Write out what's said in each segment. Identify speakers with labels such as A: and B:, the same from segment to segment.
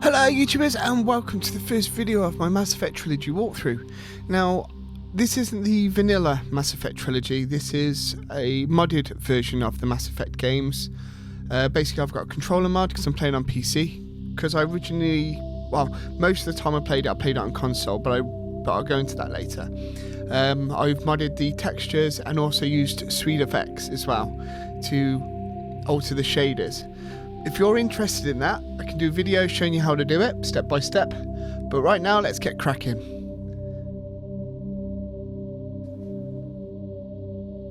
A: Hello YouTubers, and welcome to the first video of my Mass Effect Trilogy walkthrough. Now, this isn't the vanilla Mass Effect Trilogy, this is a modded version of the Mass Effect games. Basically I've got a controller mod because I'm playing on PC, because I originally, well, most of the time I played it on console, but I'll go into that later. I've modded the textures and also used Sweet Effects as well to alter the shaders. If you're interested in that, I can do a video showing you how to do it, step by step. But right now, let's get cracking.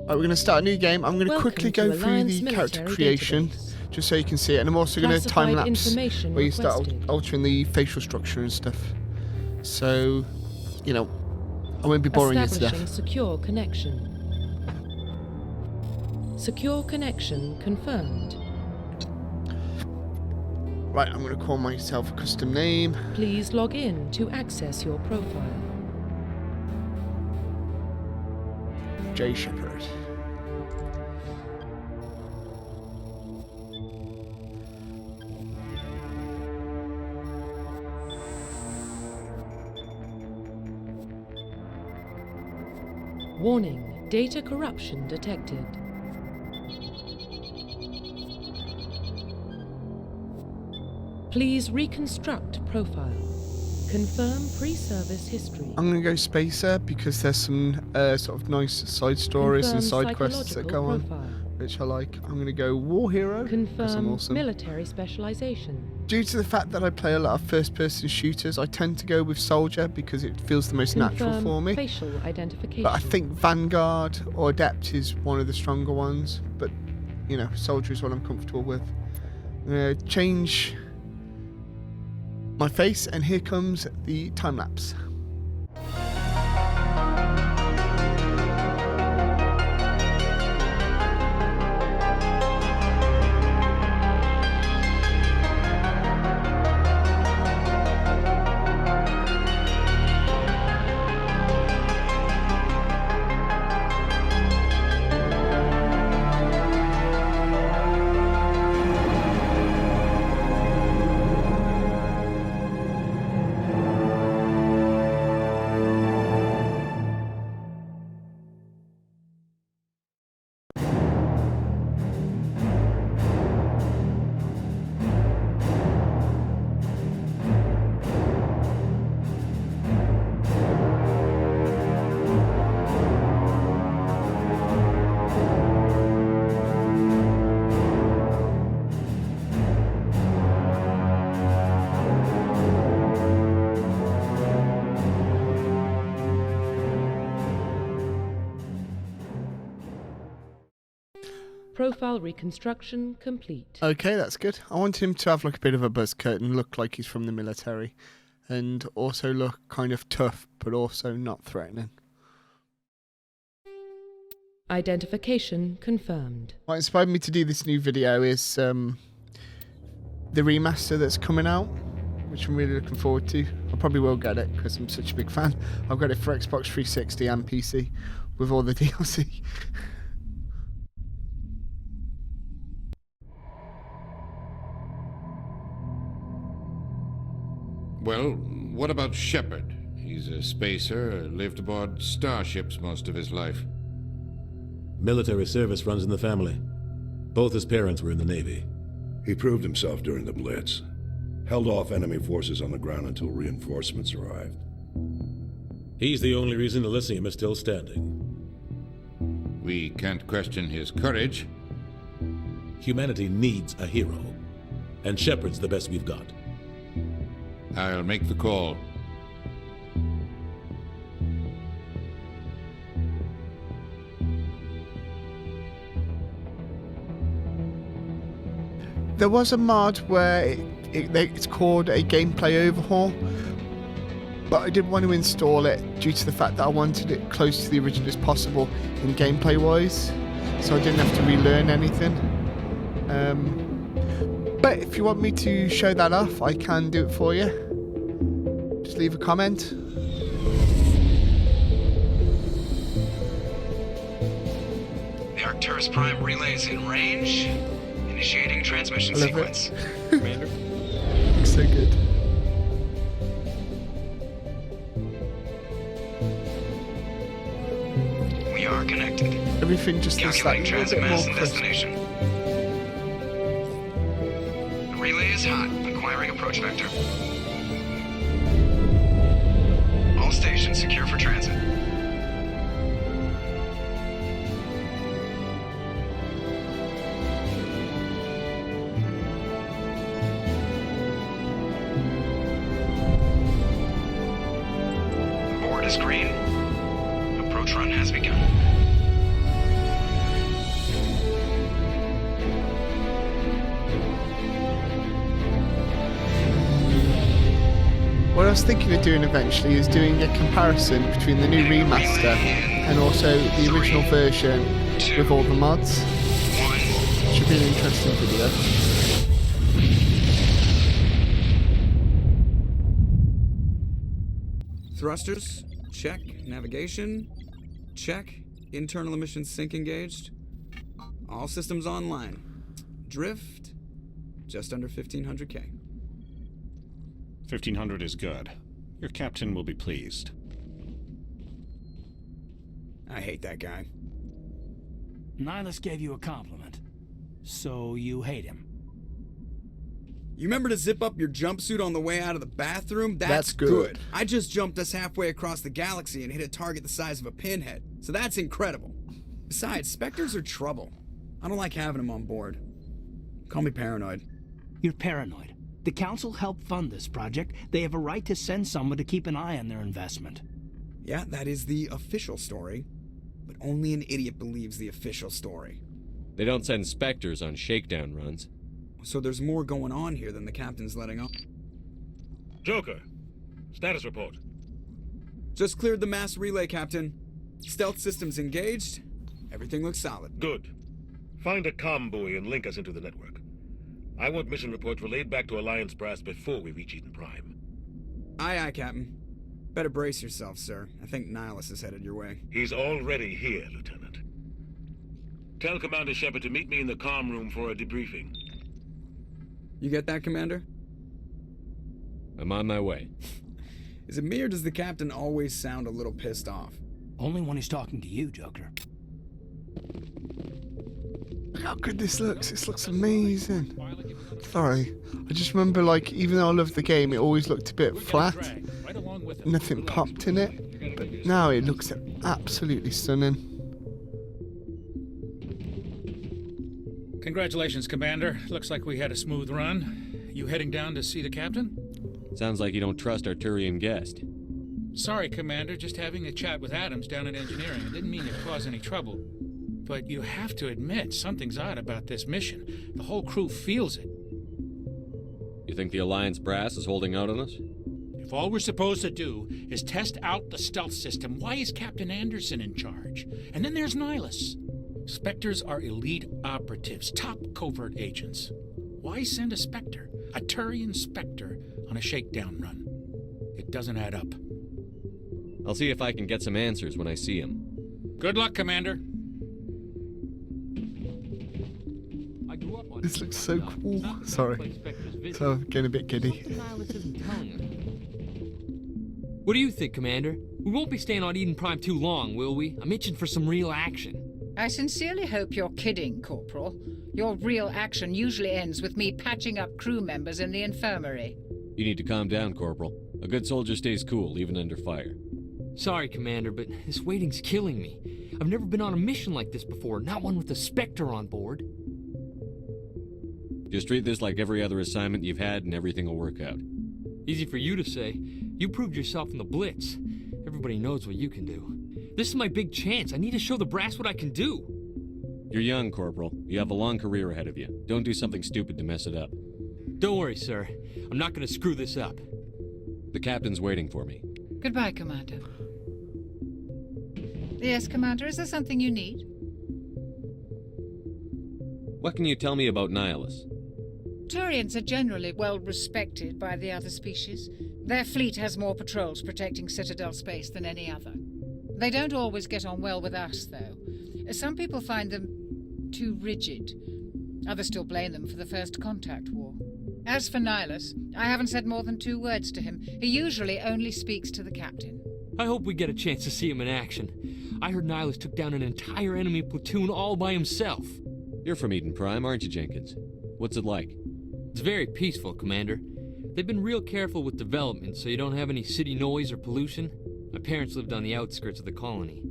A: Right, we're going to start a new game. I'm going to quickly go through the character creation, just so you can see it. And I'm also going to time-lapse where you start altering the facial structure and stuff. So, you know, I won't be boring you to death.
B: Secure connection. Secure connection confirmed.
A: Right, I'm going to call myself a custom name.
B: Please log in to access your profile.
A: J. Shepard.
B: Warning, data corruption detected. Please reconstruct profile. Confirm pre-service history.
A: I'm going to go Spacer because there's some sort of nice side stories and side quests that go on, which I like. I'm going to go War Hero because I'm awesome.
B: Military specialization.
A: Due to the fact that I play a lot of first-person shooters, I tend to go with Soldier because it feels the most natural for me.
B: Facial identification.
A: But I think Vanguard or Adept is one of the stronger ones. But, you know, Soldier is what I'm comfortable with. I'm going to change my face, and here comes the time lapse.
B: Profile reconstruction complete.
A: Okay, that's good. I want him to have like a bit of a buzz cut and look like he's from the military, and also look kind of tough but also not threatening.
B: Identification confirmed.
A: What inspired me to do this new video is the remaster that's coming out, which I'm really looking forward to. I probably will get it because I'm such a big fan. I've got it for Xbox 360 and PC with all the DLC.
C: Well, what about Shepard? He's a spacer, lived aboard starships most of his life.
D: Military service runs in the family. Both his parents were in the Navy.
E: He proved himself during the Blitz. Held off enemy forces on the ground until reinforcements arrived.
D: He's the only reason Elysium is still standing.
C: We can't question his courage.
D: Humanity needs a hero, and Shepard's the best we've got.
C: I'll make the call.
A: There was a mod where it's called a gameplay overhaul, but I didn't want to install it due to the fact that I wanted it close to the original as possible in gameplay wise, so I didn't have to relearn anything. But if you want me to show that off, I can do it for you. Just leave a comment.
F: The Arcturus Prime relay is in range. Initiating transmission
A: I love
F: sequence.
A: it.
F: Commander.
A: Looks so good.
F: We are connected.
A: Everything just looks like
F: Calculating
A: a little
F: transit
A: bit
F: mass
A: more
F: and
A: crisp.
F: destination. The relay is hot. Acquiring approach vector. All stations secure for transit. Board is green. Approach run has begun.
A: What I was thinking of doing eventually is doing a comparison between the new remaster and also the original version with all the mods. Should be an interesting video.
F: Thrusters, check. Navigation, check. Internal emissions sync engaged. All systems online. Drift, just under 1500K.
G: 1500 is good. Your captain will be pleased.
F: I hate that guy.
H: Nihilus gave you a compliment. So you hate him.
F: You remember to zip up your jumpsuit on the way out of the bathroom?
A: That's good.
F: I just jumped us halfway across the galaxy and hit a target the size of a pinhead. So that's incredible. Besides, Spectres are trouble. I don't like having them on board. Call me paranoid.
H: You're paranoid. The Council helped fund this project. They have a right to send someone to keep an eye on their investment.
F: Yeah, that is the official story. But only an idiot believes the official story.
I: They don't send Spectres on shakedown runs.
F: So there's more going on here than the captain's letting on.
J: Joker, status report.
F: Just cleared the mass relay, Captain. Stealth systems engaged. Everything looks solid.
J: Good. Find a comm buoy and link us into the network. I want mission reports relayed back to Alliance Brass before we reach Eden Prime.
F: Aye, aye, Captain. Better brace yourself, sir. I think Nihilus is headed your way.
J: He's already here, Lieutenant. Tell Commander Shepard to meet me in the comm room for a debriefing.
F: You get that, Commander?
I: I'm on my way.
F: Is it me or does the Captain always sound a little pissed off?
H: Only when he's talking to you, Joker.
A: Look how good this looks. This looks amazing. Sorry. I just remember, like, even though I love the game, it always looked a bit flat. Nothing popped in it. But now it looks absolutely stunning.
K: Congratulations, Commander. Looks like we had a smooth run. You heading down to see the captain?
I: Sounds like you don't trust our Turian guest.
K: Sorry, Commander. Just having a chat with Adams down at engineering. I didn't mean to cause any trouble. But you have to admit, something's odd about this mission. The whole crew feels it.
I: You think the Alliance Brass is holding out on us?
K: If all we're supposed to do is test out the stealth system, why is Captain Anderson in charge? And then there's Nihilus. Spectres are elite operatives, top covert agents. Why send a Spectre, a Turian Spectre, on a shakedown run? It doesn't add up.
I: I'll see if I can get some answers when I see him.
K: Good luck, Commander.
A: This looks so cool. Sorry. So I'm getting a bit giddy.
L: What do you think, Commander? We won't be staying on Eden Prime too long, will we? I'm itching for some real action.
M: I sincerely hope you're kidding, Corporal. Your real action usually ends with me patching up crew members in the infirmary.
I: You need to calm down, Corporal. A good soldier stays cool, even under fire.
L: Sorry, Commander, but this waiting's killing me. I've never been on a mission like this before, not one with a Spectre on board.
I: Just treat this like every other assignment you've had and everything will work out.
L: Easy for you to say. You proved yourself in the Blitz. Everybody knows what you can do. This is my big chance. I need to show the brass what I can do.
I: You're young, Corporal. You have a long career ahead of you. Don't do something stupid to mess it up.
L: Don't worry, sir. I'm not going to screw this up.
I: The captain's waiting for me.
M: Goodbye, Commander. Yes, Commander, is there something you need?
I: What can you tell me about Nihilus?
M: Turians are generally well respected by the other species. Their fleet has more patrols protecting Citadel space than any other. They don't always get on well with us, though. Some people find them too rigid. Others still blame them for the First Contact War. As for Nihilus, I haven't said more than 2 words to him. He usually only speaks to the captain.
L: I hope we get a chance to see him in action. I heard Nihilus took down an entire enemy platoon all by himself.
I: You're from Eden Prime, aren't you, Jenkins? What's it like?
L: It's very peaceful, Commander. They've been real careful with development, so you don't have any city noise or pollution. My parents lived on the outskirts of the colony.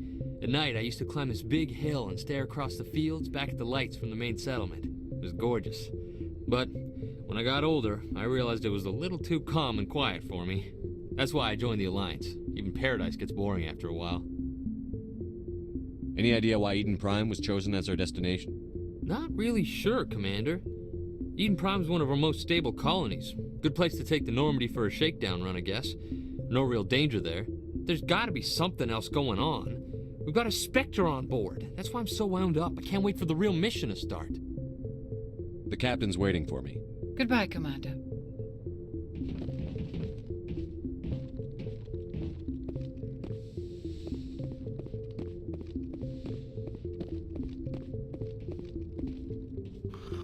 L: At night, I used to climb this big hill and stare across the fields back at the lights from the main settlement. It was gorgeous. But when I got older, I realized it was a little too calm and quiet for me. That's why I joined the Alliance. Even Paradise gets boring after a while.
I: Any idea why Eden Prime was chosen as our destination?
L: Not really sure, Commander. Eden Prime's one of our most stable colonies. Good place to take the Normandy for a shakedown run, I guess. No real danger there. There's gotta be something else going on. We've got a Spectre on board. That's why I'm so wound up. I can't wait for the real mission to start.
I: The captain's waiting for me.
M: Goodbye, Commander.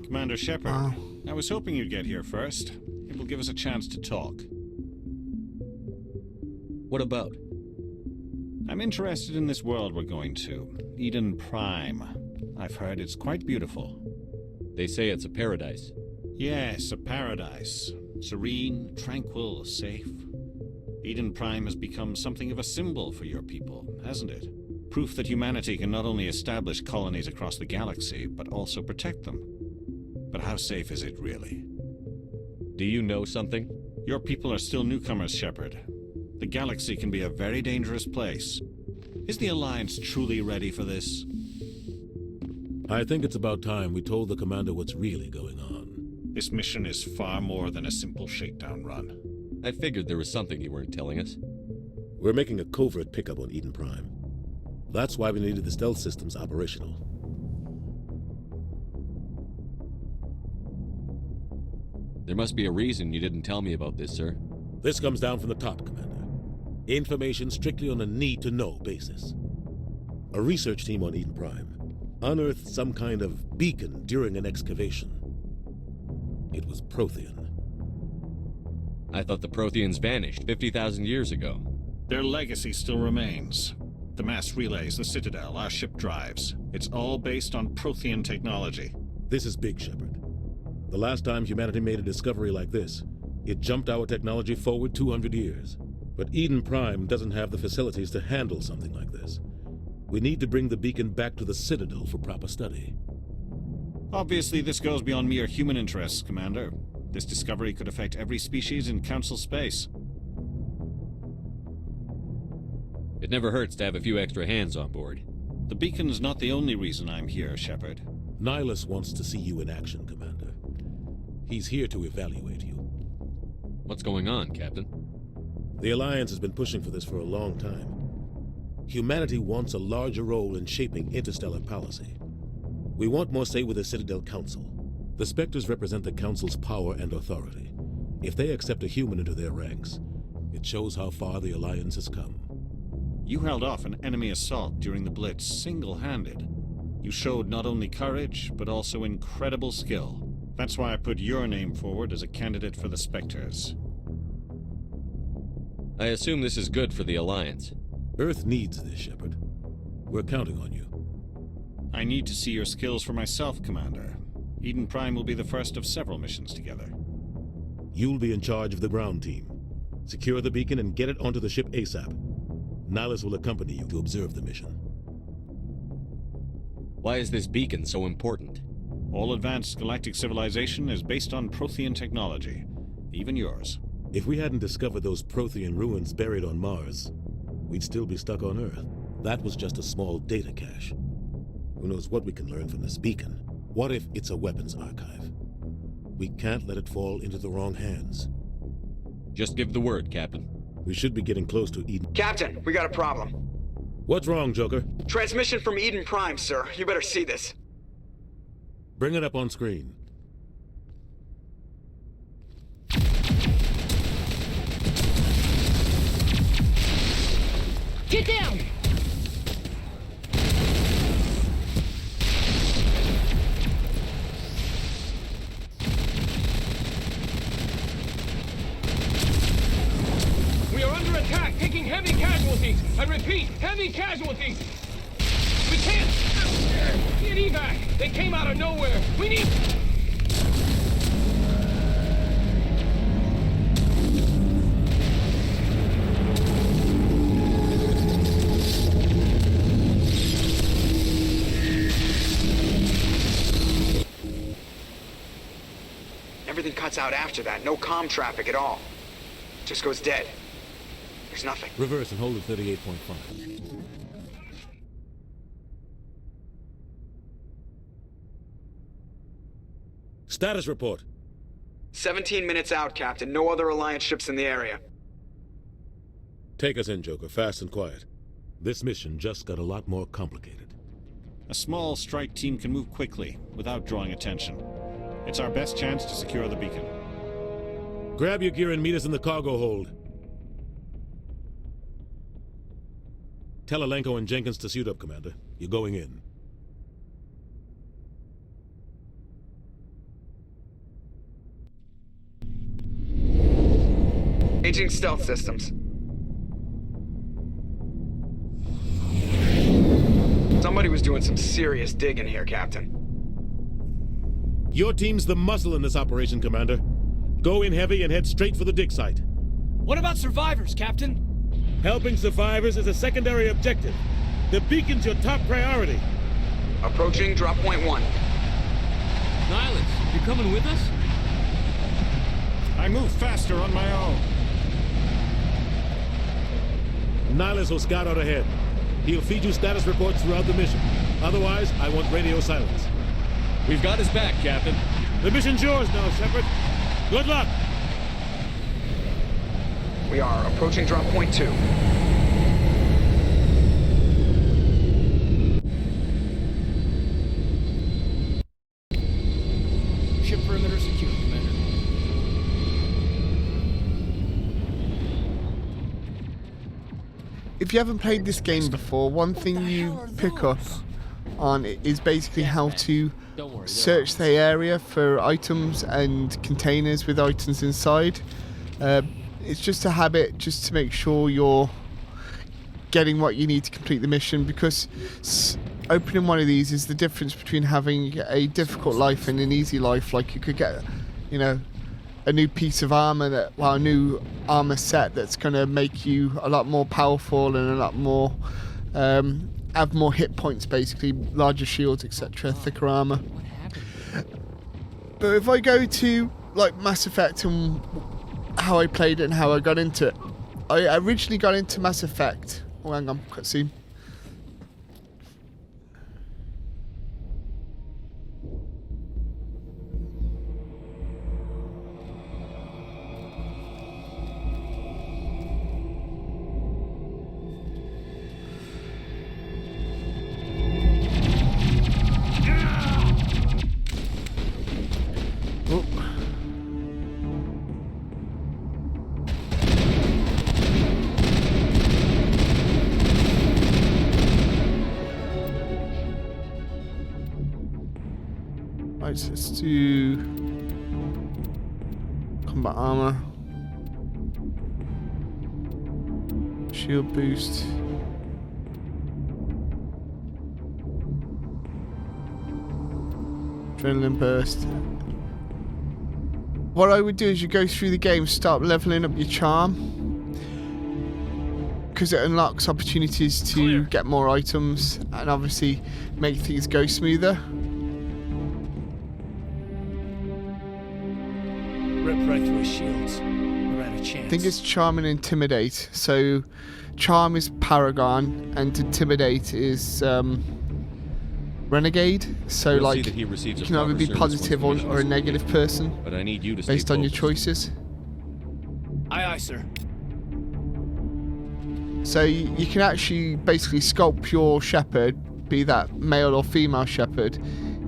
G: Commander Shepard, I was hoping you'd get here first. It will give us a chance to talk.
I: What about?
G: I'm interested in this world we're going to, Eden Prime. I've heard it's quite beautiful.
I: They say it's a paradise.
G: Yes, a paradise. Serene, tranquil, safe. Eden Prime has become something of a symbol for your people, hasn't it? Proof that humanity can not only establish colonies across the galaxy, but also protect them. But how safe is it, really?
I: Do you know something?
G: Your people are still newcomers, Shepard. The galaxy can be a very dangerous place. Is the Alliance truly ready for this?
D: I think it's about time we told the commander what's really going on.
G: This mission is far more than a simple shakedown run.
I: I figured there was something you weren't telling us.
D: We're making a covert pickup on Eden Prime. That's why we needed the stealth systems operational.
I: There must be a reason you didn't tell me about this, sir.
D: This comes down from the top, Commander. Information strictly on a need-to-know basis. A research team on Eden Prime unearthed some kind of beacon during an excavation. It was Prothean.
I: I thought the Protheans vanished 50,000 years ago.
G: Their legacy still remains. The mass relays, the Citadel, our ship drives. It's all based on Prothean technology.
D: This is big, Shepard. The last time humanity made a discovery like this, it jumped our technology forward 200 years. But Eden Prime doesn't have the facilities to handle something like this. We need to bring the beacon back to the Citadel for proper study.
G: Obviously, this goes beyond mere human interests, Commander. This discovery could affect every species in Council space.
I: It never hurts to have a few extra hands on board.
G: The beacon's not the only reason I'm here, Shepard.
D: Nihilus wants to see you in action, Commander. He's here to evaluate you.
I: What's going on, Captain?
D: The Alliance has been pushing for this for a long time. Humanity wants a larger role in shaping interstellar policy. We want more say with the Citadel Council. The Spectres represent the Council's power and authority. If they accept a human into their ranks, it shows how far the Alliance has come.
G: You held off an enemy assault during the Blitz single-handed. You showed not only courage, but also incredible skill. That's why I put your name forward as a candidate for the Spectres.
I: I assume this is good for the Alliance.
D: Earth needs this, Shepard. We're counting on you.
G: I need to see your skills for myself, Commander. Eden Prime will be the first of several missions together.
D: You'll be in charge of the ground team. Secure the beacon and get it onto the ship ASAP. Nihilus will accompany you to observe the mission.
I: Why is this beacon so important?
G: All advanced galactic civilization is based on Prothean technology. Even yours.
D: If we hadn't discovered those Prothean ruins buried on Mars, we'd still be stuck on Earth. That was just a small data cache. Who knows what we can learn from this beacon? What if it's a weapons archive? We can't let it fall into the wrong hands.
I: Just give the word, Captain.
D: We should be getting close to Eden.
F: Captain, we got a problem.
D: What's wrong, Joker?
F: Transmission from Eden Prime, sir. You better see this.
D: Bring it up on screen.
N: Get down!
O: We are under attack, taking heavy casualties. I repeat, heavy casualties. We can't get evac. They came out of nowhere. We need...
F: Everything cuts out after that. No comm traffic at all. Just goes dead. There's nothing.
D: Reverse and hold at 38.5. Status report.
F: 17 minutes out, Captain. No other Alliance ships in the area.
D: Take us in, Joker, fast and quiet. This mission just got a lot more complicated.
G: A small strike team can move quickly, without drawing attention. It's our best chance to secure the beacon.
D: Grab your gear and meet us in the cargo hold. Tell Alenko and Jenkins to suit up, Commander. You're going in.
F: Aging stealth systems. Somebody was doing some serious digging here, Captain.
D: Your team's the muscle in this operation, Commander. Go in heavy and head straight for the dig site.
H: What about survivors, Captain?
D: Helping survivors is a secondary objective. The beacon's your top priority.
F: Approaching drop point 1.
L: Nihilus, you coming with us?
G: I move faster on my own.
D: Nihilus will scout out ahead. He'll feed you status reports throughout the mission. Otherwise, I want radio silence.
I: We've got his back, Captain.
D: The mission's yours now, Shepard. Good luck!
F: We are approaching drop point 2.
H: Ship perimeter secure, Commander.
A: If you haven't played this game before, one thing you pick up on is basically how to search the area for items and containers with items inside. It's just a habit just to make sure you're getting what you need to complete the mission, because opening one of these is the difference between having a difficult life and an easy life. Like, you could get, you know, a new piece of armor a new armor set that's going to make you a lot more powerful and a lot more have more hit points, basically, larger shields, etc., thicker armor. But if I go to like Mass Effect and how I played it and how I got into it, I originally got into Mass Effect. Oh, hang on, cutscene. Right, so let's do combat armor, shield boost, adrenaline burst. What I would do is you go through the game, start leveling up your charm, because it unlocks opportunities to get more items and obviously make things go smoother.
H: Rip right through his shields. We're out of chance.
A: I think it's Charm and Intimidate. So Charm is Paragon and Intimidate is Renegade. So
I: We'll
A: like,
I: see that he receives
A: you
I: a
A: can either
I: proper
A: be
I: service
A: positive
I: once the
A: or a
I: mission's
A: negative person,
I: But I need you to stay
A: based on your
I: focused.
A: choices.
H: Aye, aye, sir.
A: So you can actually basically sculpt your shepherd, be that male or female shepherd,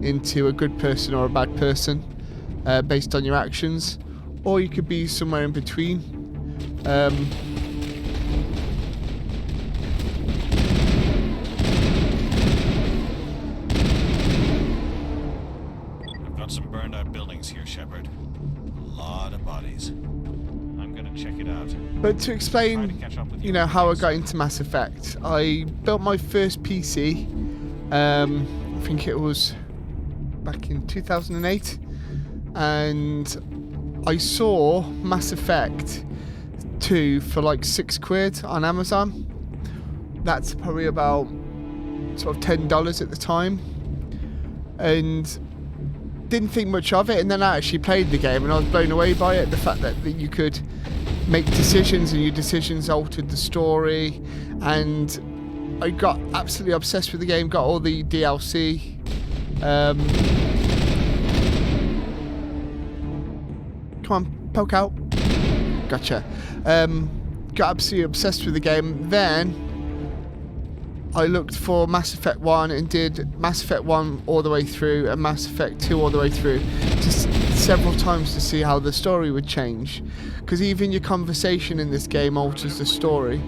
A: into a good person or a bad person, based on your actions, or you could be somewhere in between.
G: some burned out buildings here, Shepard. A lot of bodies. I'm gonna check it out.
A: But to explain, you know, how I got into Mass Effect, I built my first PC. I think it was back in 2008, and I saw Mass Effect 2 for like £6 on Amazon. That's probably about sort of $10 at the time, and didn't think much of it. And then I actually played the game, and I was blown away by it. The fact that you could make decisions, and your decisions altered the story, and I got absolutely obsessed with the game. Got all the DLC. Come on, poke out. Gotcha. Got absolutely obsessed with the game. Then I looked for Mass Effect 1 and did Mass Effect 1 all the way through and Mass Effect 2 all the way through, just several times to see how the story would change. Because even your conversation in this game alters the story.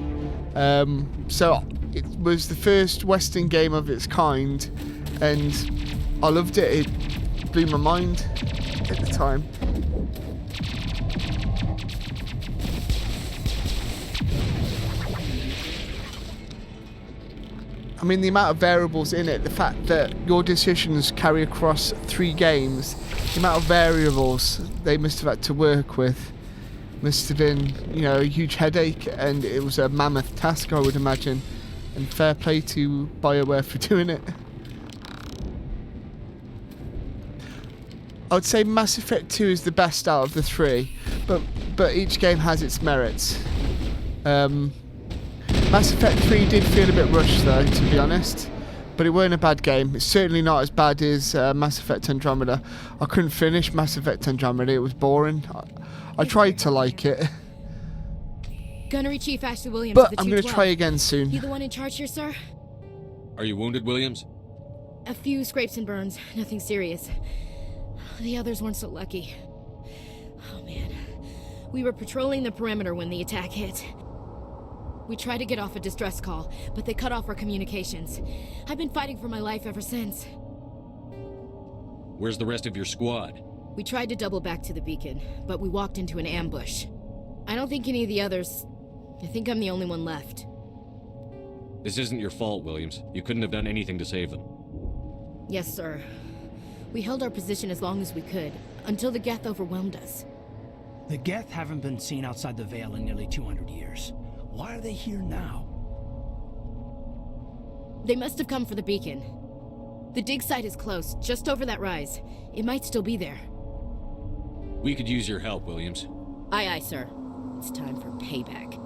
A: So it was the first Western game of its kind, and I loved it. It blew my mind at the time. I mean, the amount of variables in it, the fact that your decisions carry across 3 games, the amount of variables they must have had to work with must have been, you know, a huge headache, and it was a mammoth task, I would imagine. And fair play to BioWare for doing it. I would say Mass Effect 2 is the best out of the 3, but each game has its merits. Mass Effect 3 did feel a bit rushed though, to be honest, but it weren't a bad game. It's certainly not as bad as Mass Effect Andromeda. I couldn't finish Mass Effect Andromeda, it was boring. I tried to like it.
N: Gunnery Chief Ashley Williams
A: But
N: of the
A: I'm going to
N: 212.
A: try again soon.
N: You the one in charge here, sir?
I: Are you wounded, Williams?
N: A few scrapes and burns, nothing serious. The others weren't so lucky. Oh man. We were patrolling the perimeter when the attack hit. We tried to get off a distress call, but they cut off our communications. I've been fighting for my life ever since.
I: Where's the rest of your squad?
N: We tried to double back to the beacon, but we walked into an ambush. I don't think any of the others... I think I'm the only one left.
I: This isn't your fault, Williams. You couldn't have done anything to save them.
N: Yes, sir. We held our position as long as we could, until the Geth overwhelmed us.
H: The Geth haven't been seen outside the Veil in nearly 200 years. Why are they here now?
N: They must have come for the beacon. The dig site is close, just over that rise. It might still be there.
I: We could use your help, Williams.
N: Aye, aye, sir. It's time for payback.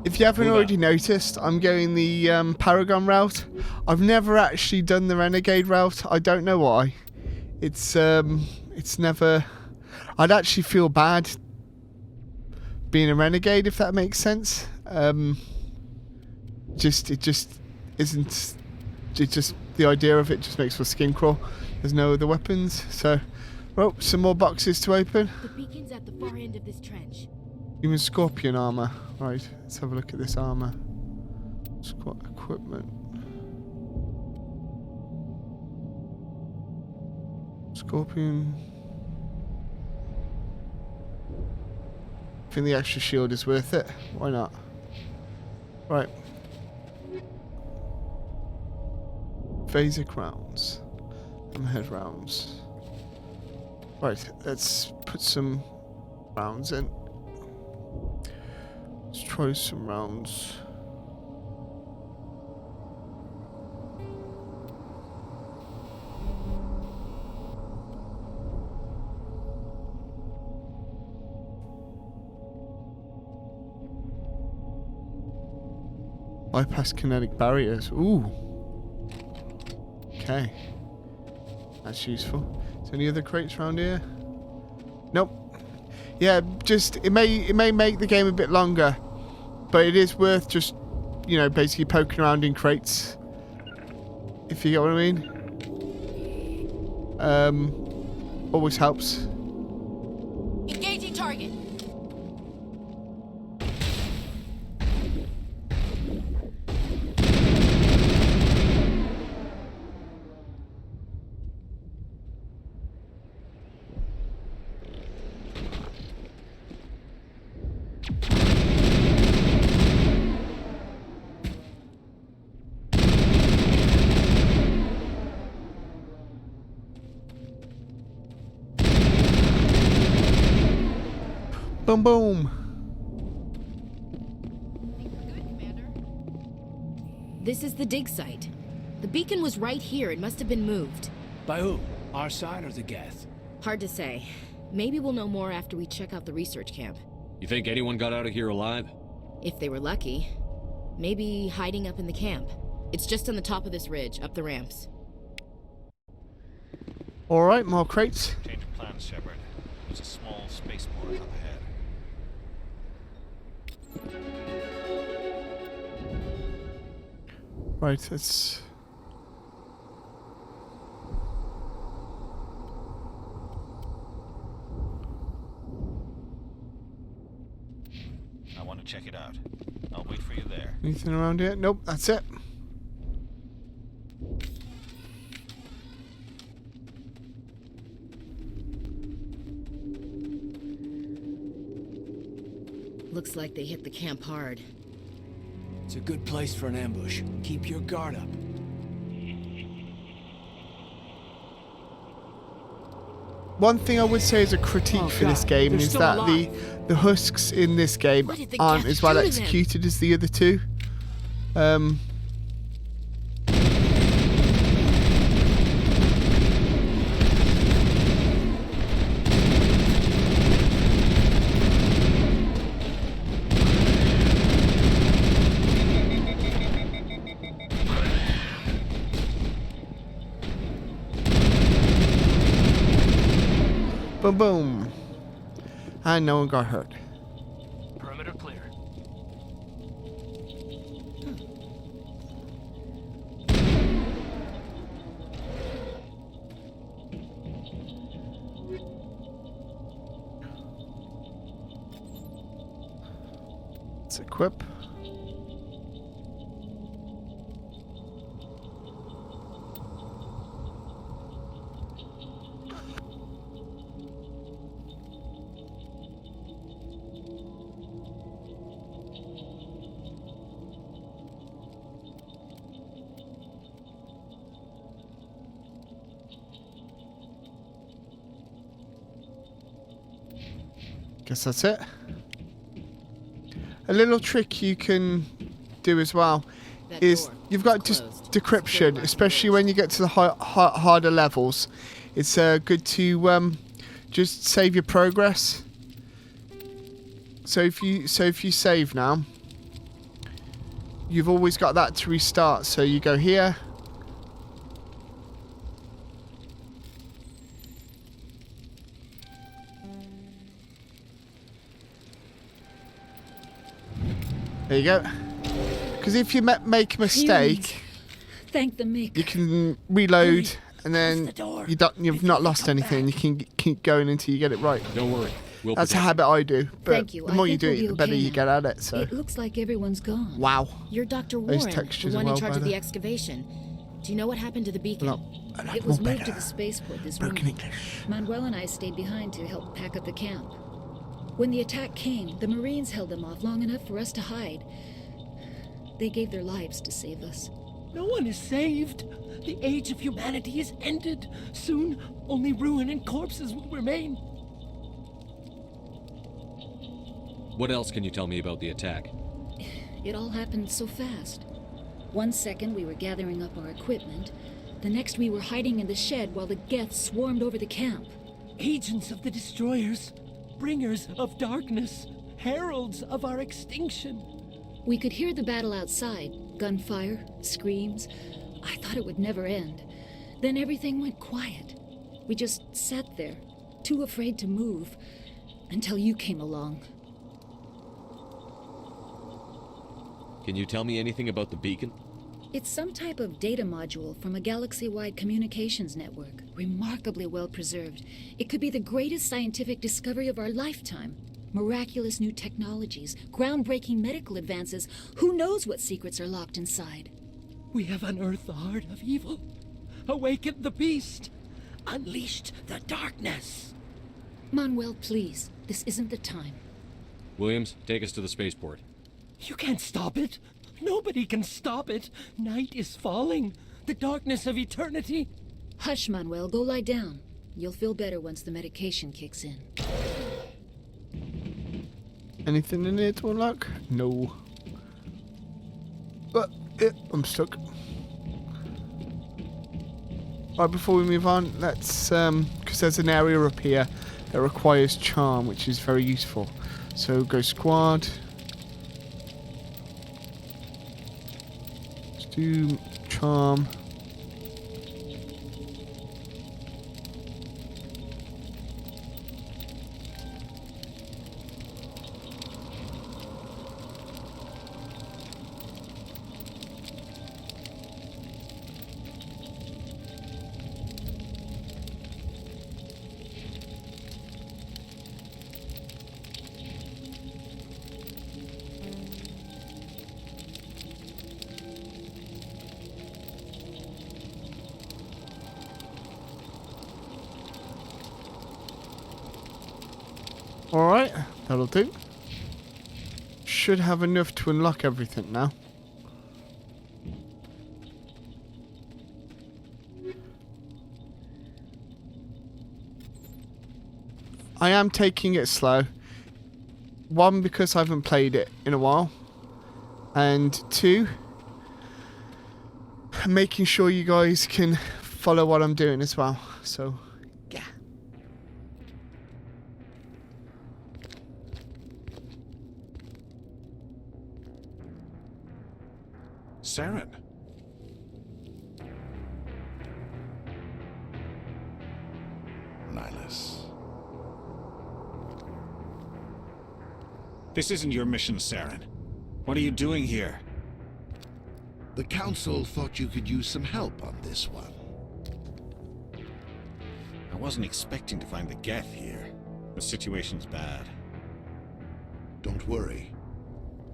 A: If you haven't already noticed, I'm going the Paragon route. I've never actually done the Renegade route. I don't know why. It's never... I'd actually feel bad being a Renegade, if that makes sense. It just isn't... It just... The idea of it just makes my skin crawl. There's no other weapons, so... Oh, some more boxes to open.
N: The beacon's at the far end of this trench.
A: Human Scorpion armor. Right, let's have a look at this armor. Squad equipment. Scorpion. I think the extra shield is worth it. Why not? Right. Phasic rounds. Hammerhead rounds. Right, let's put some rounds in. Let's try some rounds. Bypass kinetic barriers. Ooh. Okay. That's useful. Is there any other crates around here? Nope. Yeah, just it may make the game a bit longer, but it is worth just, you know, basically poking around in crates. If you get what I mean. Always helps.
N: Engaging target.
A: Boom, boom.
N: This is the dig site. The beacon was right here. It must have been moved.
H: By who? Our side or the Geth?
N: Hard to say. Maybe we'll know more after we check out the research camp.
I: You think anyone got out of here alive?
N: If they were lucky. Maybe hiding up in the camp. It's just on the top of this ridge, up the ramps.
A: Alright, more crates.
G: Change of plans, Shepard. There's a small spaceport up ahead.
A: Right, it's...
G: I want to check it out. I'll wait for you there.
A: Anything around here? Nope, that's it.
N: Looks like they hit the camp hard.
H: It's a good place for an ambush. Keep your guard up.
A: One thing I would say as a critique for this game is that the husks in this game aren't as well executed as the other two. Boom, boom. And no one got hurt.
H: Perimeter clear.
A: Let's equip. Guess that's it. A little trick you can do as well is you've got just decryption, especially when you get to the harder levels. It's good to just save your progress. So if you save now, you've always got that to restart. So you go here. There you go. Because if you make a mistake,
P: thank the Mick.
A: You can reload, and then you've not lost anything. You can keep going until you get it right.
I: Don't worry.
A: That's a habit I do. But
P: Thank you.
A: the more
P: I
A: you
P: think
A: do
P: we'll
A: it,
P: be
A: the better
P: okay
A: you
P: now.
A: get at it. So.
P: It looks like everyone's gone.
A: Wow.
N: You're Dr.
A: Those
N: Warren,
A: textures
N: the
A: are
N: one
A: well
N: in charge of
A: better.
N: the excavation. Do you know what happened to the beacon?
P: It was moved to the spaceport this morning. Manuel and I stayed behind to help pack up the camp. When the attack came, the Marines held them off long enough for us to hide. They gave their lives to save us.
Q: No one is saved. The age of humanity is ended. Soon, only ruin and corpses will remain.
I: What else can you tell me about the attack?
P: It all happened so fast. 1 second we were gathering up our equipment. The next we were hiding in the shed while the Geth swarmed over the camp.
Q: Agents of the destroyers, bringers of darkness, heralds of our extinction.
P: We could hear the battle outside. Gunfire, screams. I thought it would never end. Then everything went quiet. We just sat there, too afraid to move, until you came along.
I: Can you tell me anything about the beacon?
P: It's some type of data module from a galaxy-wide communications network, remarkably well preserved. It could be the greatest scientific discovery of our lifetime. Miraculous new technologies, groundbreaking medical advances. Who knows what secrets are locked inside?
Q: We have unearthed the heart of evil, awakened the beast, unleashed the darkness.
P: Manuel, please. This isn't the time.
I: Williams, take us to the spaceport.
Q: You can't stop it. Nobody can stop it. Night is falling. The darkness of eternity.
P: Hush, Manuel. Go lie down. You'll feel better once the medication kicks in.
A: Anything in here to unlock? No. But I'm stuck. Right, before we move on, let's because there's an area up here that requires charm, which is very useful. So go squad. Let's do charm. Alright, that'll do. Should have enough to unlock everything now. I am taking it slow. One, because I haven't played it in a while. And two, making sure you guys can follow what I'm doing as well. So, yeah.
R: Saren. Nihilus.
G: This isn't your mission, Saren. What are you doing here?
S: The Council thought you could use some help on this one.
G: I wasn't expecting to find the Geth here. The situation's bad.
S: Don't worry.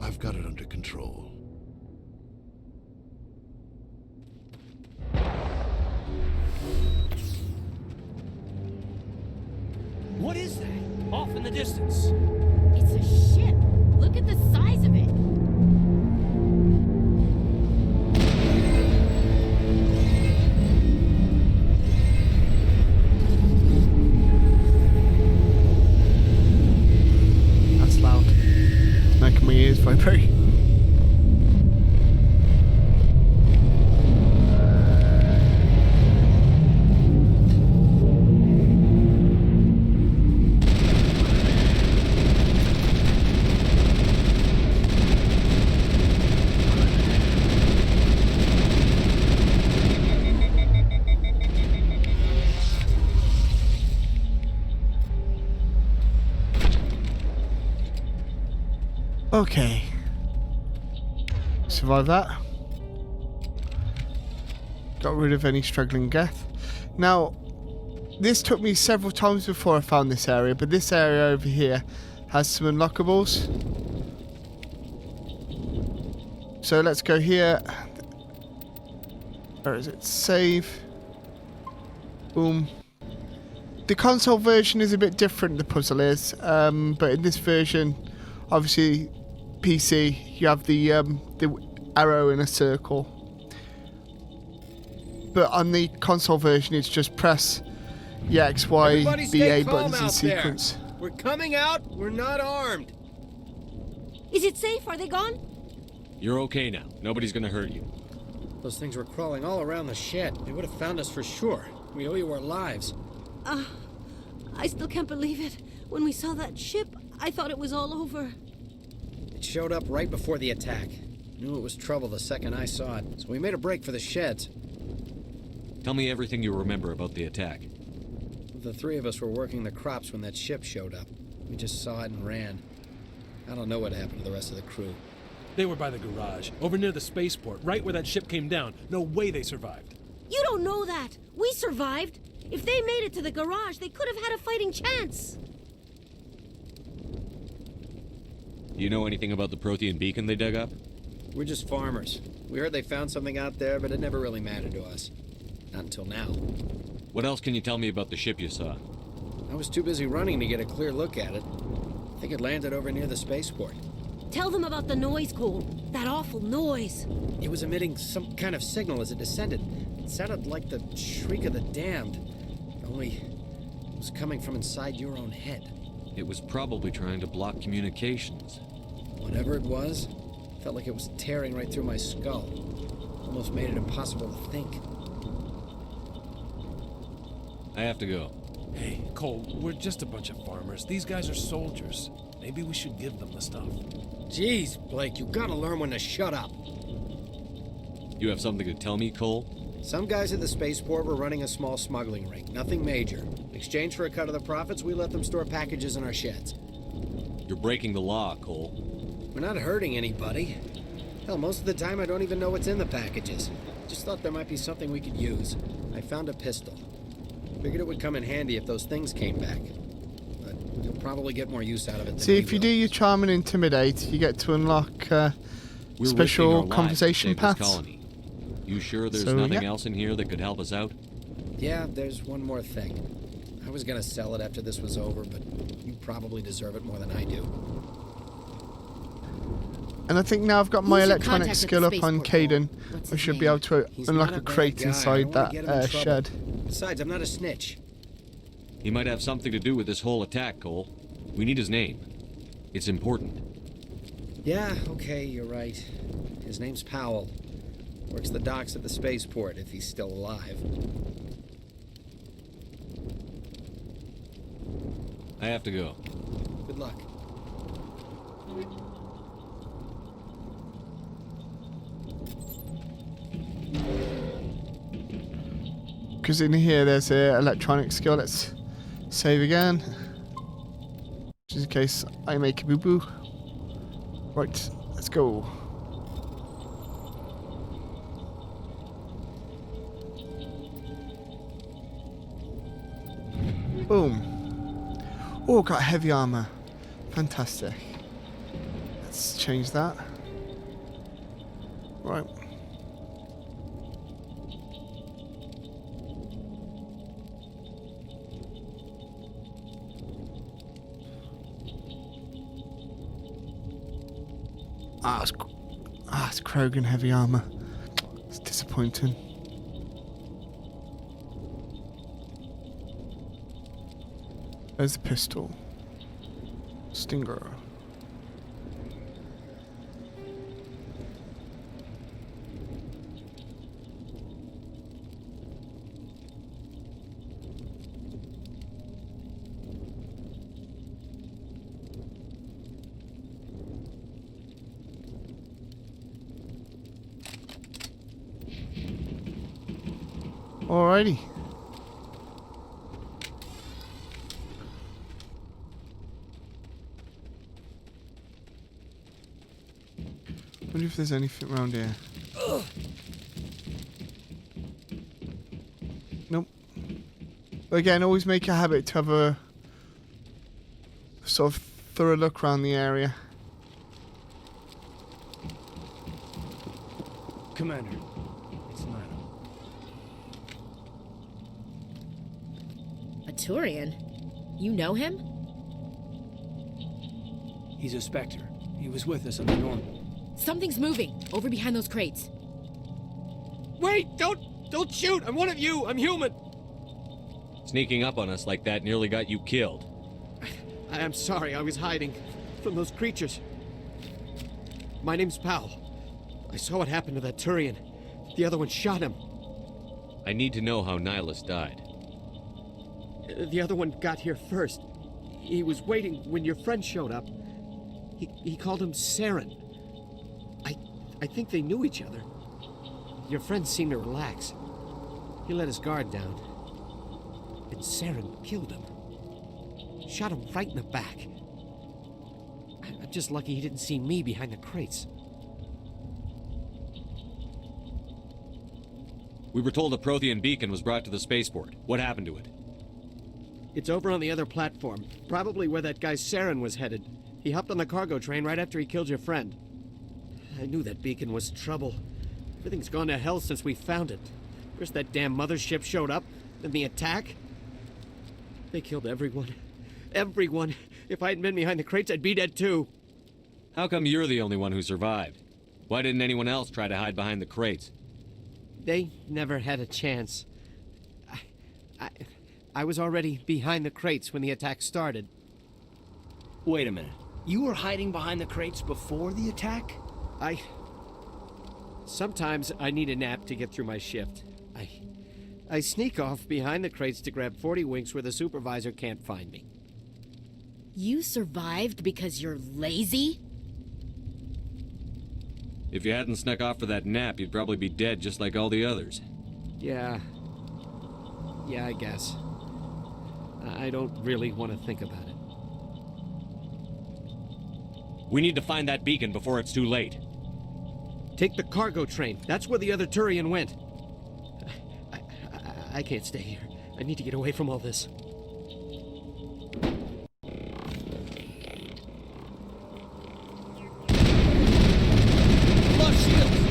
S: I've got it under control.
Q: What is that? Off in the distance.
N: It's a ship. Look at the size of it.
A: That's loud. It's making my ears vibrate. Okay. Survive that. Got rid of any struggling Geth. Now, this took me several times before I found this area, but this area over here has some unlockables. So let's go here. Where is it? Save. Boom. The console version is a bit different, the puzzle is, but in this version, obviously, PC, you have the arrow in a circle. But on the console version, it's just press the X, Y,
Q: Everybody
A: B,
Q: stay
A: A
Q: calm
A: buttons in
Q: out
A: sequence.
Q: there. We're coming out. We're not armed.
N: Is it safe? Are they gone?
I: You're okay now. Nobody's gonna hurt you.
Q: Those things were crawling all around the shed. They would have found us for sure. We owe you our lives.
N: I still can't believe it. When we saw that ship, I thought it was all over.
Q: It showed up right before the attack. Knew it was trouble the second I saw it, so we made a break for the sheds.
I: Tell me everything you remember about the attack.
Q: The three of us were working the crops when that ship showed up. We just saw it and ran. I don't know what happened to the rest of the crew.
T: They were by the garage, over near the spaceport, right where that ship came down. No way they survived.
N: You don't know that. We survived. If they made it to the garage, they could have had a fighting chance.
I: Do you know anything about the Prothean beacon they dug up?
Q: We're just farmers. We heard they found something out there, but it never really mattered to us. Not until now.
I: What else can you tell me about the ship you saw?
Q: I was too busy running to get a clear look at it. I think it landed over near the spaceport.
N: Tell them about the noise, Cole. That awful noise.
Q: It was emitting some kind of signal as it descended. It sounded like the shriek of the damned. Only it was coming from inside your own head.
I: It was probably trying to block communications.
Q: Whatever it was, felt like it was tearing right through my skull. Almost made it impossible to think.
I: I have to go.
T: Hey, Cole, we're just a bunch of farmers. These guys are soldiers. Maybe we should give them the stuff.
Q: Jeez, Blake, you gotta learn when to shut up.
I: You have something to tell me, Cole?
Q: Some guys at the spaceport were running a small smuggling ring. Nothing major. In exchange for a cut of the profits, we let them store packages in our sheds.
I: You're breaking the law, Cole.
Q: We're not hurting anybody. Hell, most of the time I don't even know what's in the packages. Just thought there might be something we could use. I found a pistol. Figured it would come in handy if those things came back. But you'll probably get more use out of it than
A: See, if you do your charm and intimidate, you get to unlock special conversation paths.
I: You sure there's
A: So,
I: nothing
A: yeah.
I: else in here that could help us out?
Q: Yeah, there's one more thing. I was gonna sell it after this was over, but you probably deserve it more than I do.
A: And I think now I've got my
N: Who's your
A: electronic
N: contact at
A: skill
N: the
A: up on
N: spaceport,
A: Caden.
N: What's
A: I
N: his
A: should be
N: name?
A: able to
Q: He's
A: unlock
Q: not
A: a
Q: a bad
A: crate
Q: guy. I
A: inside
Q: don't wanna
A: that
Q: get him in trouble.
A: shed.
Q: Besides, I'm not a snitch.
I: He might have something to do with this whole attack, Cole. We need his name. It's important.
Q: Yeah, okay, you're right. His name's Powell. Works the docks at the spaceport, if he's still alive.
I: I have to go.
Q: Good luck.
A: Because in here there's a electronic skill. Let's save again. Just in case I make a boo-boo. Right, let's go. Boom. Oh, got heavy armor. Fantastic. Let's change that. Right. It's Krogan heavy armor. It's disappointing. There's the pistol. Stinger. Alrighty. Wonder if there's anything around here. Nope. But again, always make a habit to have a sort of thorough look around the area.
H: Commander, it's Nina.
N: A Turian? You know him?
H: He's a Spectre. He was with us on the Normal.
N: Something's moving, over behind those crates.
L: Wait! Don't shoot! I'm one of you! I'm human!
I: Sneaking up on us like that nearly got you killed.
L: I'm sorry, I was hiding from those creatures. My name's Powell. I saw what happened to that Turian. The other one shot him.
I: I need to know how Nihilus died.
L: The other one got here first. He was waiting when your friend showed up. He called him Saren. I think they knew each other. Your friend seemed to relax. He let his guard down. And Saren killed him. Shot him right in the back. I'm just lucky he didn't see me behind the crates.
I: We were told a Prothean beacon was brought to the spaceport. What happened to it?
L: It's over on the other platform. Probably where that guy Saren was headed. He hopped on the cargo train right after he killed your friend. I knew that beacon was trouble. Everything's gone to hell since we found it. First that damn mothership showed up, then the attack. They killed everyone. Everyone. If I hadn't been behind the crates, I'd be dead too.
I: How come you're the only one who survived? Why didn't anyone else try to hide behind the crates?
L: They never had a chance. I was already behind the crates when the attack started.
H: Wait a minute. You were hiding behind the crates before the attack?
Q: Sometimes I need a nap to get through my shift. I sneak off behind the crates to grab 40 winks where the supervisor can't find me.
N: You survived because you're lazy?
I: If you hadn't snuck off for that nap, you'd probably be dead just like all the others.
Q: Yeah, I guess. I don't really want to think about it.
I: We need to find that beacon before it's too late.
Q: Take the cargo train. That's where the other Turian went. I can't stay here. I need to get away from all this. Lost shields!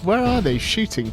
A: Where are they shooting?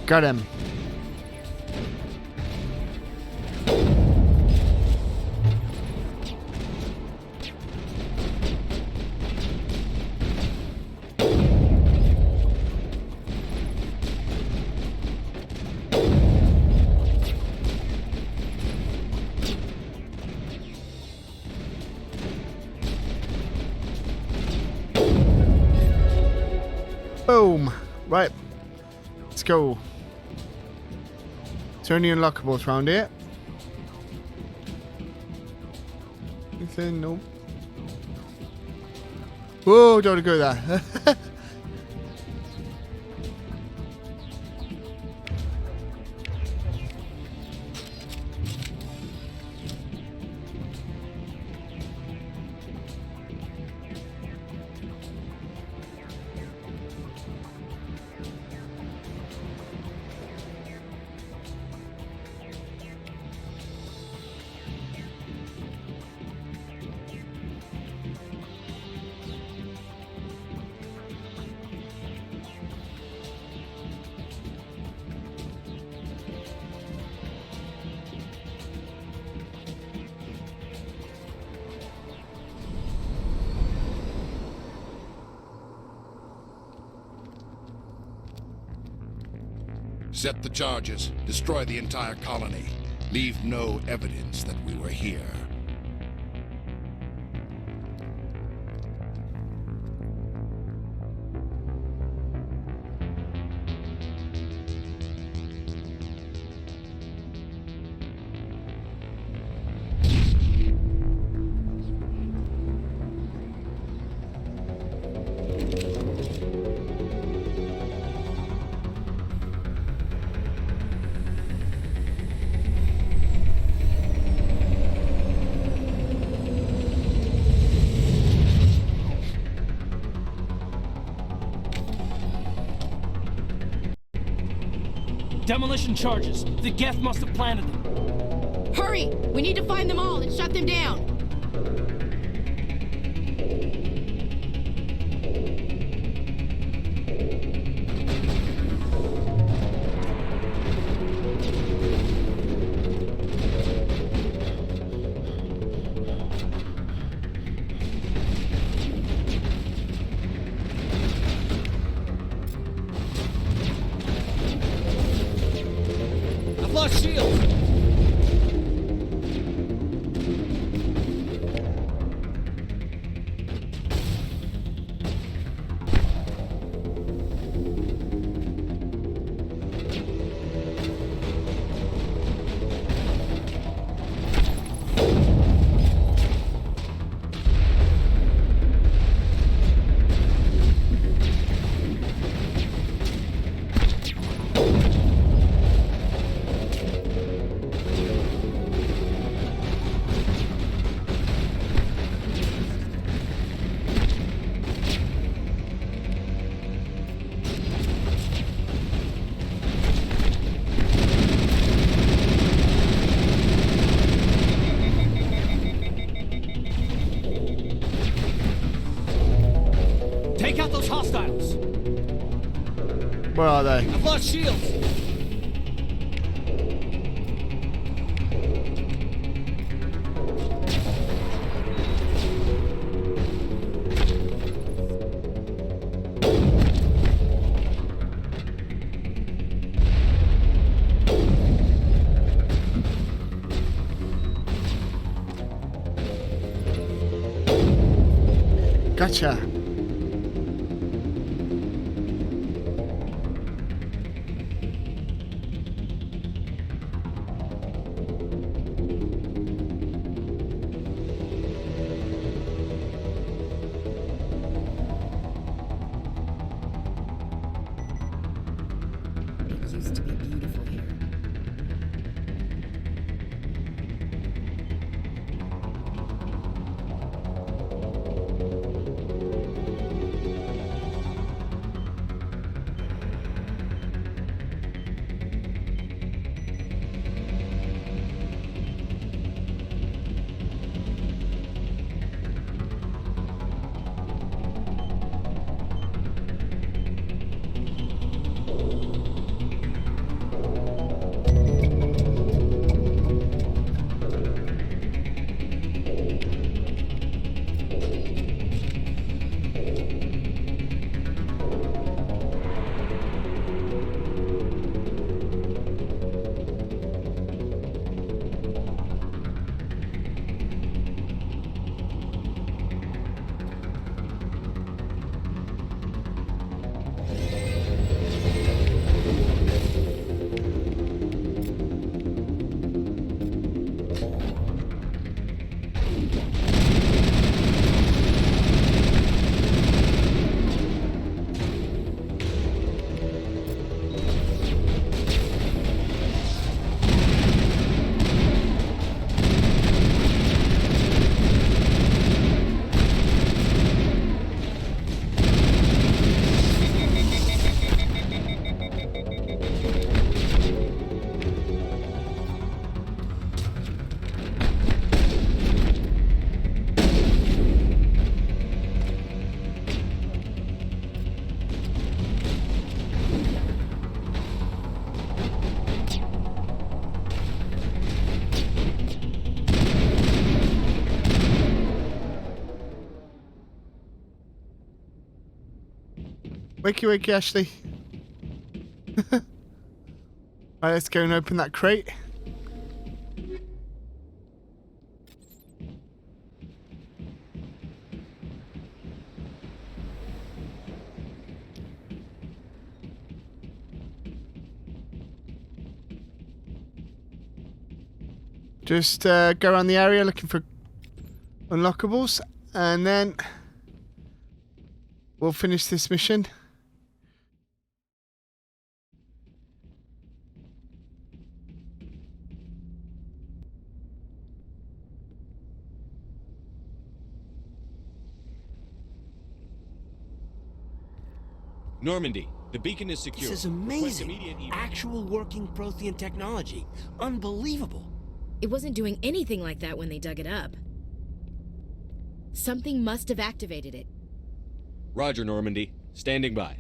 A: Got him. Boom. Right. Let's go. Is there any unlockables around here? Anything? No. Whoa, don't want to go there.
S: Set the charges. Destroy the entire colony. Leave no evidence that we were here.
H: Demolition charges. The Geth must have planted them.
N: Hurry! We need to find them all and shut them down!
Q: I've lost shields!
H: Take out those hostiles!
A: Where are they?
H: I've lost shields!
A: Gotcha.
N: It used to be beautiful here.
A: Wakey, wakey, Ashley. Alright, let's go and open that crate. Just go around the area looking for unlockables, and then we'll finish this mission.
I: Normandy, the beacon is secure.
H: This is amazing. Actual working Prothean technology. Unbelievable.
N: It wasn't doing anything like that when they dug it up. Something must have activated it.
I: Roger, Normandy. Standing by.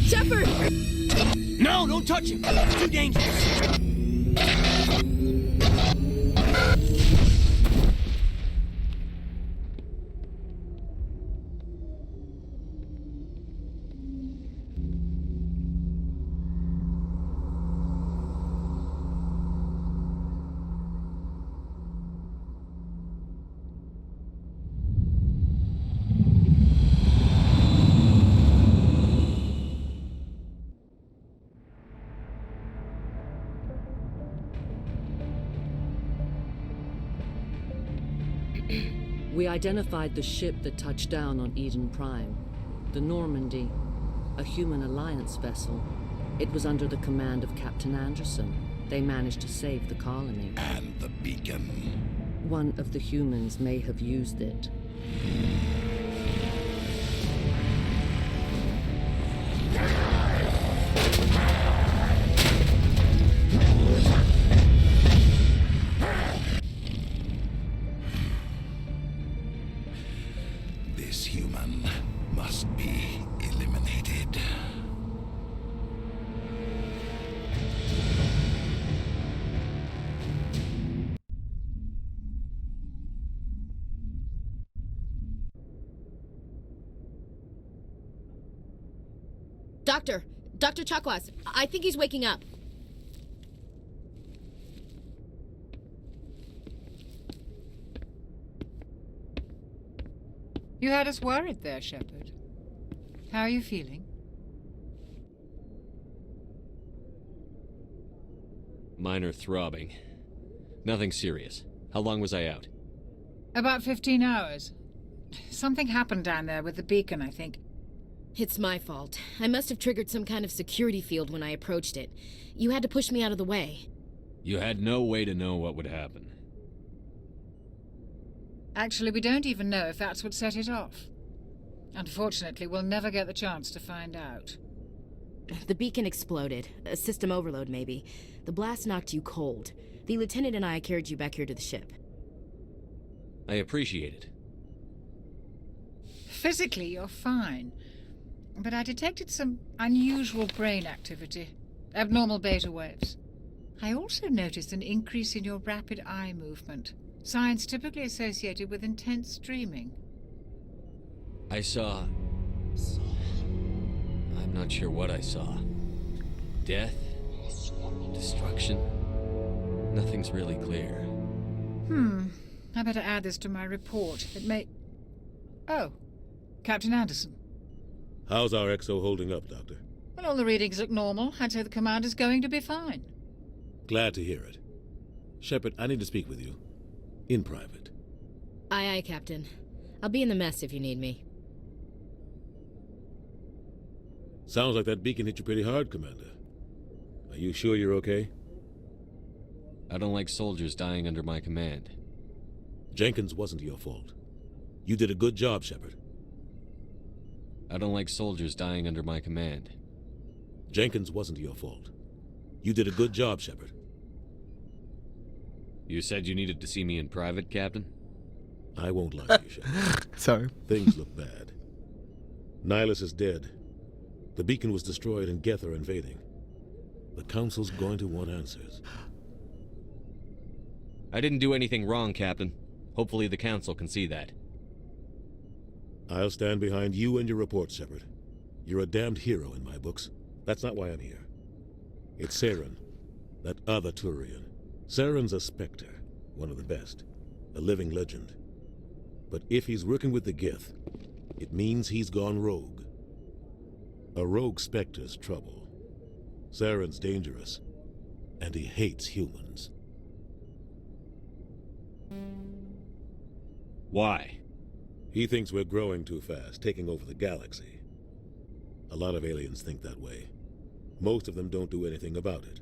N: Shepard!
H: No, don't touch him. It's too dangerous.
B: We identified the ship that touched down on Eden Prime, the Normandy, a human alliance vessel. It was under the command of Captain Anderson. They managed to save the colony.
S: And the beacon.
B: One of the humans may have used it.
S: This human must be eliminated.
N: Dr. Chakwas, I think he's waking up.
M: You had us worried there, Shepard. How are you feeling?
I: Minor throbbing. Nothing serious. How long was I out?
M: About 15 hours. Something happened down there with the beacon, I think.
N: It's my fault. I must have triggered some kind of security field when I approached it. You had to push me out of the way.
I: You had no way to know what would happen.
M: Actually, we don't even know if that's what set it off. Unfortunately, we'll never get the chance to find out.
N: The beacon exploded. A system overload, maybe. The blast knocked you cold. The lieutenant and I carried you back here to the ship.
I: I appreciate it.
M: Physically, you're fine. But I detected some unusual brain activity. Abnormal beta waves. I also noticed an increase in your rapid eye movement. Signs typically associated with intense dreaming.
I: I saw... I'm not sure what I saw. Death? Destruction? Nothing's really clear.
M: I better add this to my report. It may... Oh, Captain Anderson.
D: How's our XO holding up, Doctor?
M: Well, all the readings look normal. I'd say the commander's going to be fine.
D: Glad to hear it. Shepard, I need to speak with you. In private.
N: Aye, Captain. I'll be in the mess if you need me.
D: Sounds like that beacon hit you pretty hard, Commander. Are you sure you're okay?
I: I don't like soldiers dying under my command.
D: Jenkins wasn't your fault. You did a good job, Shepard.
I: I don't like soldiers dying under my command.
D: Jenkins wasn't your fault. You did a good job, Shepard.
I: You said you needed to see me in private, Captain?
D: I won't lie to you, Shepard.
A: Sorry.
D: Things look bad. Nihilus is dead. The beacon was destroyed and Geth are invading. The Council's going to want answers.
I: I didn't do anything wrong, Captain. Hopefully the Council can see that.
D: I'll stand behind you and your report, Shepard. You're a damned hero in my books. That's not why I'm here. It's Saren, that other Turian. Saren's a Spectre, one of the best, a living legend. But if he's working with the Geth, it means he's gone rogue. A rogue Spectre's trouble. Saren's dangerous, and he hates humans.
I: Why?
D: He thinks we're growing too fast, taking over the galaxy. A lot of aliens think that way. Most of them don't do anything about it.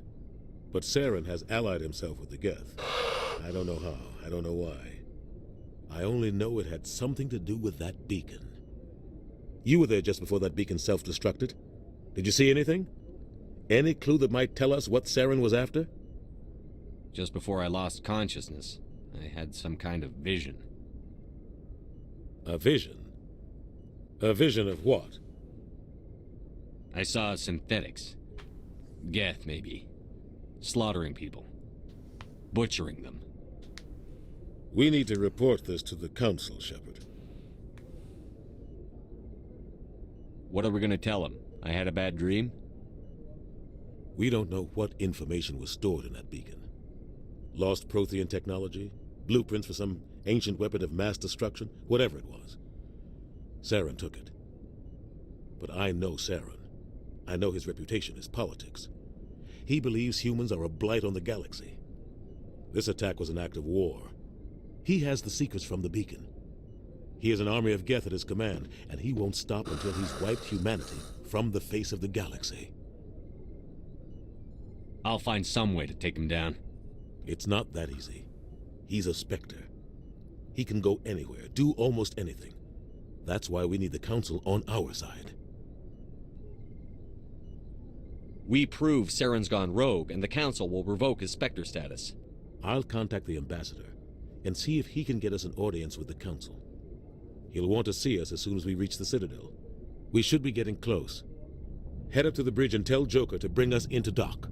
D: But Saren has allied himself with the Geth. I don't know how, I don't know why. I only know it had something to do with that beacon. You were there just before that beacon self-destructed. Did you see anything? Any clue that might tell us what Saren was after?
I: Just before I lost consciousness, I had some kind of vision.
D: A vision? A vision of what?
I: I saw synthetics. Geth, maybe. Slaughtering people. Butchering them.
D: We need to report this to the Council, Shepard.
I: What are we gonna tell them? I had a bad dream?
D: We don't know what information was stored in that beacon. Lost Prothean technology? Blueprints for some ancient weapon of mass destruction? Whatever it was. Saren took it. But I know Saren. I know his reputation is politics. He believes humans are a blight on the galaxy. This attack was an act of war. He has the secrets from the beacon. He has an army of Geth at his command, and he won't stop until he's wiped humanity from the face of the galaxy.
I: I'll find some way to take him down.
D: It's not that easy. He's a Spectre. He can go anywhere, do almost anything. That's why we need the Council on our side.
I: We prove Saren's gone rogue, and the Council will revoke his Spectre status.
D: I'll contact the Ambassador and see if he can get us an audience with the Council. He'll want to see us as soon as we reach the Citadel. We should be getting close. Head up to the bridge and tell Joker to bring us into dock.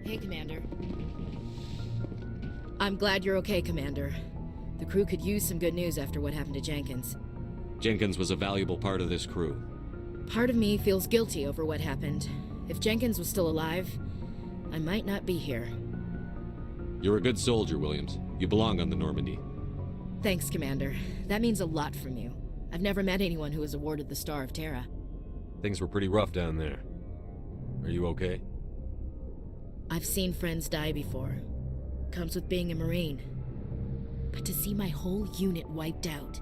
N: Hey, Commander. I'm glad you're okay, Commander. The crew could use some good news after what happened to Jenkins.
I: Jenkins was a valuable part of this crew.
N: Part of me feels guilty over what happened. If Jenkins was still alive, I might not be here.
I: You're a good soldier, Williams. You belong on the Normandy.
N: Thanks, Commander. That means a lot from you. I've never met anyone who was awarded the Star of Terra.
I: Things were pretty rough down there. Are you okay?
N: I've seen friends die before. Comes with being a Marine. But to see my whole unit wiped out,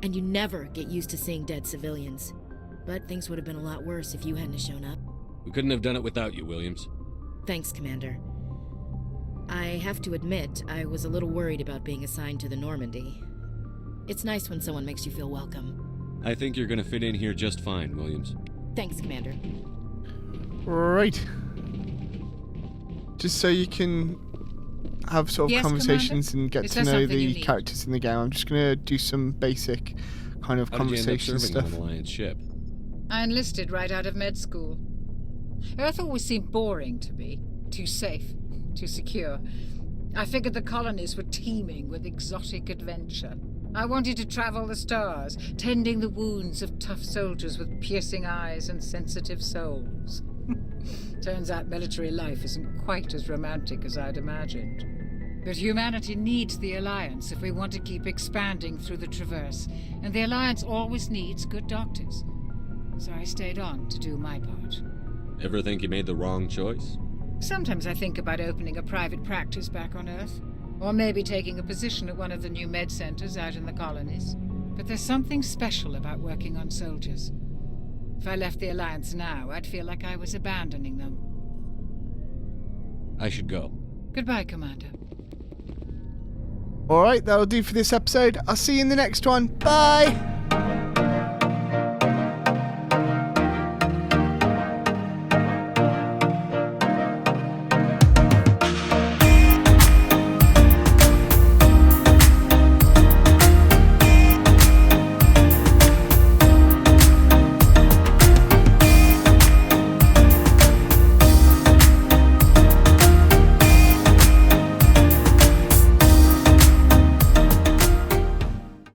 N: and you never get used to seeing dead civilians. But things would have been a lot worse if you hadn't shown up.
I: We couldn't have done it without you, Williams.
N: Thanks, Commander. I have to admit, I was a little worried about being assigned to the Normandy. It's nice when someone makes you feel welcome.
I: I think you're gonna fit in here just fine, Williams.
N: Thanks, Commander.
A: Right. Just so you can have sort of
M: Yes,
A: conversations
M: Commander?
A: and get
M: Is
A: to
M: there
A: know
M: something you
A: the
M: need?
A: characters in the game. I'm just going to do some basic kind of
I: How did you end up
A: conversation
I: serving
A: stuff.
I: on an Alliance ship?
M: I enlisted right out of med school. Earth always seemed boring to me. Too safe, too secure. I figured the colonies were teeming with exotic adventure. I wanted to travel the stars, tending the wounds of tough soldiers with piercing eyes and sensitive souls. Turns out military life isn't quite as romantic as I'd imagined. But humanity needs the Alliance if we want to keep expanding through the Traverse, and the Alliance always needs good doctors. So I stayed on to do my part.
I: Ever think you made the wrong choice?
M: Sometimes I think about opening a private practice back on Earth, or maybe taking a position at one of the new med centers out in the colonies. But there's something special about working on soldiers. If I left the Alliance now, I'd feel like I was abandoning them.
I: I should go.
M: Goodbye, Commander.
A: Alright, that'll do for this episode. I'll see you in the next one. Bye!